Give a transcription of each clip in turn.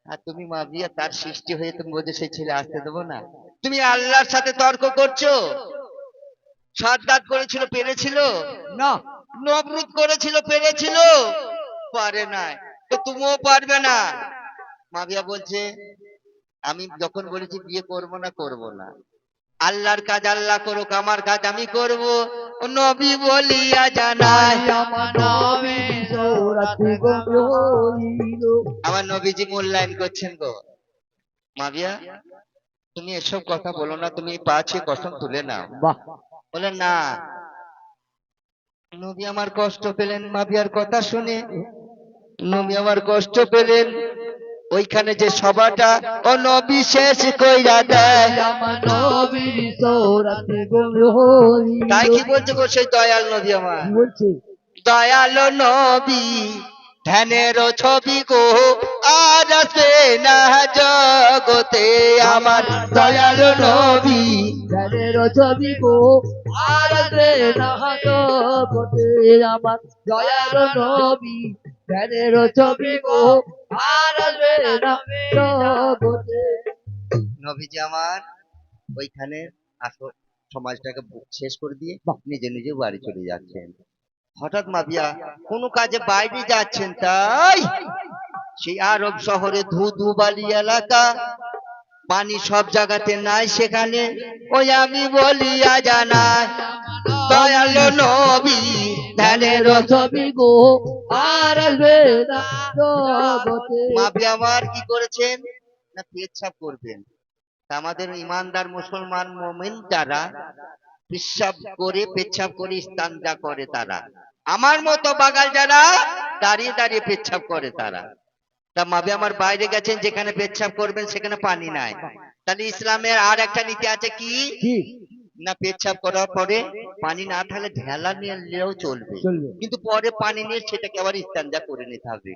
আর তুমি মাবিয়া তার সৃষ্টি হয়ে তুমি বলছো সেই ছেলে আসতে দেবো না? তুমি আল্লাহর সাথে তর্ক করছো। সাদ্দাত করেছিল, পেরেছিল? না। নমরুদ করেছিল, পেরেছিল? পারে নাই। তো তুমিও পারবে না। মাবিয়া বলছে আমি যখন বলেছি বিয়ে করব না, করব না, আল্লাহর কাজ আল্লাহ করুক, আমার কাজ আমি করব। ও নবী বলিয়া জানায় আমার নবী সৌরাতে গম্ভীর হইল। আমার নবীজি মূল্যায়ন করছেন গো। মাবিয়া তুমি এসব কথা বলো না, তুমি পা ছুঁয়ে কসম তুলে নাও। বাহ। বলে না। নবী আমার কষ্ট পেলেন মাবিয়ার কথা শুনে। নবী আমার কষ্ট পেলেন। ওইখানে যে সভাটা ও নবী শেষ কইরা দেয়। আমার নবী সৌরাতে গম্ভীর হইল। তাই কি বলছে গো সেই দয়াল নবী আমার? কি বলছে? দয়াল নবী ধ্যানের ছবি গো, আর আসে না জগতে আমার দয়াল নবী। ধ্যানের ছবি গো, আর আসবে না জগতে আমার দয়াল নবী। ধ্যানের ছবি গো, আর আসবে না জগতে। নবীজি আমার ওইখানে আসল সমাজটাকে শেষ করে দিয়ে বাহ। নিজে নিজে বাড়ি চলে যাচ্ছেন। হঠাৎ মাবিয়া কোনো কাজে বাইরে যাচ্ছেন, তাই সেই আরব শহরে ধু ধু বালি এলাকা, পানি সব জায়গাতে নাই সেখানে। ওই আমি বলিয়া জানাই দয়াল নবী ধ্যানের ছবি গো, আর আসবে না জগতে। মাবি আমার কি করেছেন না পেচ্ছাপ করবেন। তা আমাদের ইমানদার মুসলমান মুমিন যারা পেচ্ছাপ করে, পেচ্ছাপ করে ইস্তানজা করে তারা, আমার মতো বাগাল যারা দাঁড়িয়ে দাঁড়িয়ে পেচ্ছাপ করে তারা। তা মাবি আমার বাইরে গেছেন, যেখানে পেচ্ছাপ করবেন সেখানে পানি নাই। তাহলে ইসলামের আর একটা নীতি আছে কি কি? না পেচ্ছাপ করার পরে পানি না থাকলে ঢেলা নিয়ে নিলেও চলবে, চলবে। কিন্তু পরে পানি নিয়ে সেটাকে আবার ইস্তেঞ্জা করে নিতে হবে।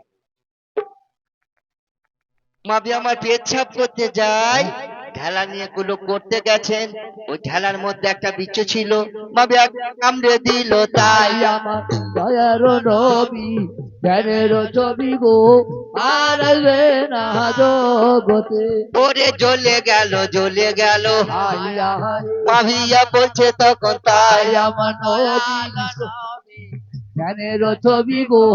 মাবি আমার পেচ্ছাপ করতে যায়, ঢেলা নিয়ে গুলো করতে গেছেন। ওই ঢেলার মধ্যে একটা বিচ্ছু ছিল, মাবি কামড়ে দিল তাই। আমার দয়ার নবী ধ্যানের ছবি গো, আর আসবে না জগতে। ওরে জ্বলে গেল, জ্বলে গেল। হাইয়া হায়। মাভিয়া বলছে তখন তাই। আমার নবী ধ্যানের ছবি গো,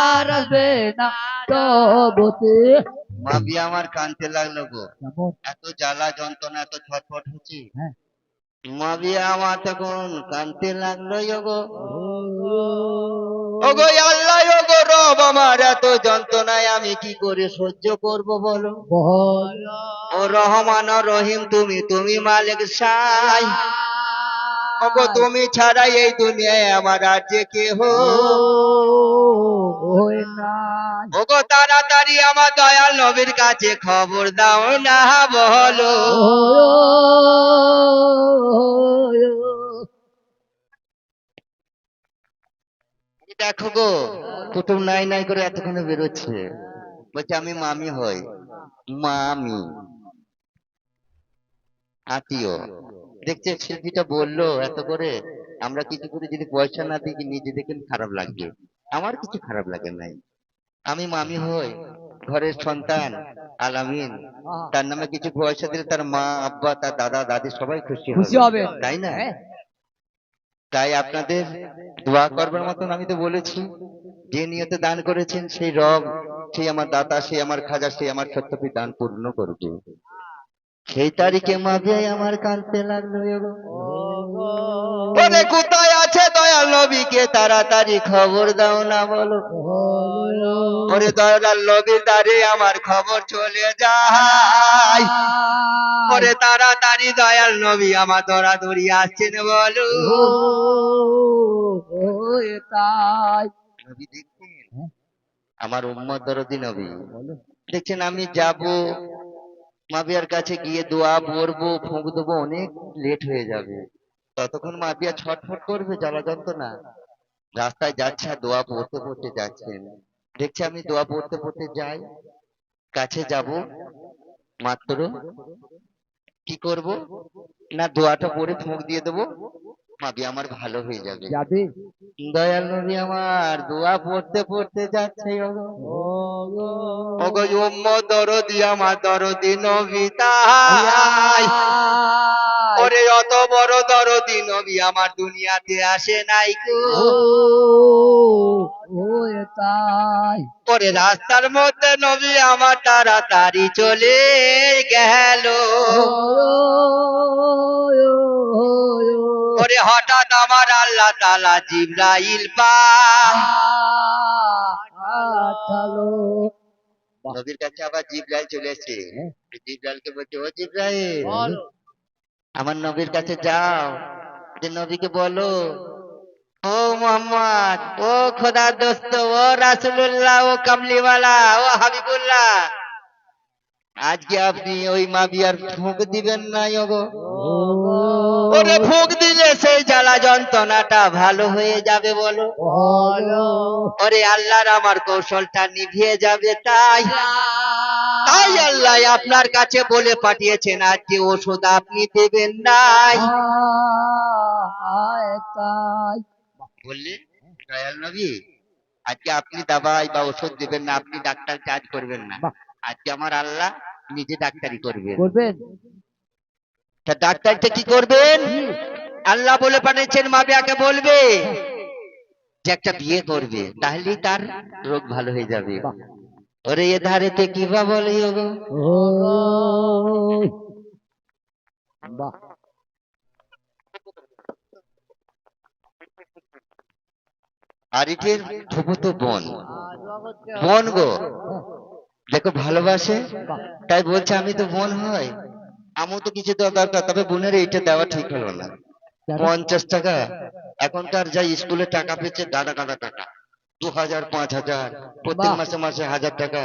আর আসবে না জগতে। মাভিয়া আমার কানতে লাগলো গো, কেমন? এত জ্বালা যন্ত্রণা, এত ছটফট হচ্ছে। হ্যাঁ। মাভিয়া আমার তখন কানতে লাগলো গো, ও ওগো আল্লাহ, ওগো রব, আমার এত যন্ত্রণায় আমি কি করে সহ্য করব বলো? বল। ও রহমান ও রহিম, তুমি তুমি মালিক সাই। ওগো তুমি ছাড়া এই দুনিয়ায় আমার আর যে কেহ। ওই না। ওগো তাড়াতাড়ি আমার দয়াল নবীর কাছে খবর দাও না বলো। দেখো গো, কুটুম নাই নাই করে এতক্ষণে বেরোচ্ছে, বলছে আমি মামি হই। মামি আত্মীয়। দেখছে শিল্পীটা বললো এত করে, আমরা কিছু করে যদি পয়সা না দিই নিজে দেখেন খারাপ লাগবে। আমার কিছু খারাপ লাগে নাই। আমি মামি হই, ঘরের সন্তান আলামিন, তার নামে কিছু পয়সা দিলে তার মা আব্বা তার দাদা দাদি সবাই খুশি খুশি হবে, হবে। তাই না? হ্যাঁ। তাই আপনাদের দোয়া করবার মতন আমি তো বলেছি, যে নিয়তে দান করেছেন সেই রব, সেই আমার দাতা, সেই আমার খাজা, সেই আমার সত্যপি দান পূর্ণ করবে। সেই তারিখে মাঝে আমার কাঁদতে লাগলো গো। বলে কোথায় আছে দয়াল নবীকে তাড়াতাড়ি খবর দাও না বলো। ওরে দয়াল নবীর দ্বারে আমার খবর চলে যায়। ওরে তাড়াতাড়ি দয়াল নবী আমার দৌড়াদৌড়ি আসছেন বলো। তাই নবী দেখছেন আমার উম্মত দরদি নবী, দেখছেন আমি যাব মাবিয়ার কাছে গিয়ে দোয়া পড়বো, ফুঁক দেবো, অনেক লেট হয়ে যাবে। ততক্ষণ মাবিয়া ছটফট করবে জ্বালা যন্ত্রণা। রাস্তায় যাচ্ছে আর দোয়া পড়তে পড়তে যাচ্ছেন। দেখছে আমি দোয়া পড়তে পড়তে যাই, কাছে যাব মাত্র কি করব না দোয়াটা পড়ে ফুঁক দিয়ে দেবো, মাবি আমার ভালো হয়ে যাবে। যাবে দয়াল নবী আমার দোয়া পড়তে পড়তে যাচ্ছে ওগো। ওগো ওগো উম্মত দরদি আমার দরদি নবী তাই। ওরে অত বড় দরদি নবী আমার দুনিয়াতে আসে নাই গো। ও তাই ওরে রাস্তার মধ্যে নবী আমার তাড়াতাড়ি চলে গেল। ওরে হঠাৎ আমার আল্লাহ তাআলা জিবরাইল চলো নবীর কাছে আবার জিবরাইল চলে এসেছে। জিবরাইলকে বলছে, ও জিবরাইল, বলো আমার নবীর কাছে যাও, যে নবীকে বলো, ও মোহাম্মদ, ও খোদার দোস্ত, ও রাসূলুল্লাহ, ও কামলিওয়ালা, ও হাবিবুল্লাহ, আজকে আপনি ওই মাবিয়ার ফুঁক দিবেন না ওগো। ওরে ফুঁক দিলে সেই জ্বালা যন্ত্রণাটা ভালো হয়ে যাবে বলো। বলো ওরে আল্লাহর আমার কৌশলটা নিভিয়ে যাবে, তাই তাই আল্লাহ আপনার কাছে বলে পাঠিয়েছেন আজকে ওষুধ আপনি দেবেন নাই। তাই বললে দয়াল নবী, আজকে আপনি দাবাই বা ওষুধ দেবেন না, আপনি ডাক্তার কাজ করবেন না, আজকে আমার আল্লাহ নিজে ডাক্তারি করবেন। করবেন তা ডাক্তারটা কি করবেন? আল্লাহ বলে পাঠিয়েছেন মাবিয়াকে বলবে যে একটা বিয়ে করবে, তাহলেই তার রোগ ভালো হয়ে যাবে। ওরে এ ধারেতে কি বা বলে ওগো। বাহ আরিফের ফুফুতো বোন, বোন গো, দেখো ভালোবাসে, তাই বলছে আমি তো বোন হয়, আমার তো কিছু দেওয়া দরকার, তবে বোনের এইটা দেওয়া ঠিক হলো না। 50 টাকা, এখনকার যা স্কুলে টাকা পেয়েছে গাদা গাদা টাকা, 2000 5000 প্রত্যেক বাহ। মাসে মাসে 1000 টাকা,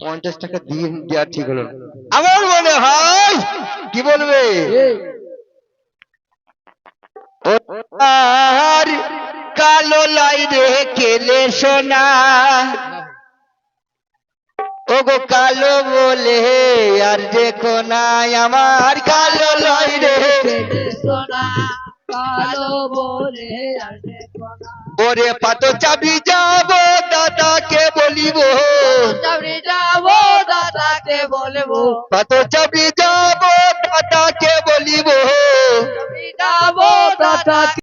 50 টাকা দিয়ে দেওয়া ঠিক হলো না। আমার মনে হয় কি বলবে, ও আর কালো লাই রে কেলে সোনা, ওগো কালো বলে আর দেখো না, আমার কালো লাই রে। সোনা কালো বলে আর দেখো না। ওরে পাতো চাবি যাব দাদাকে বলিব, চাবড়ি যাবো দাদাকে বলবো পাতো চাবি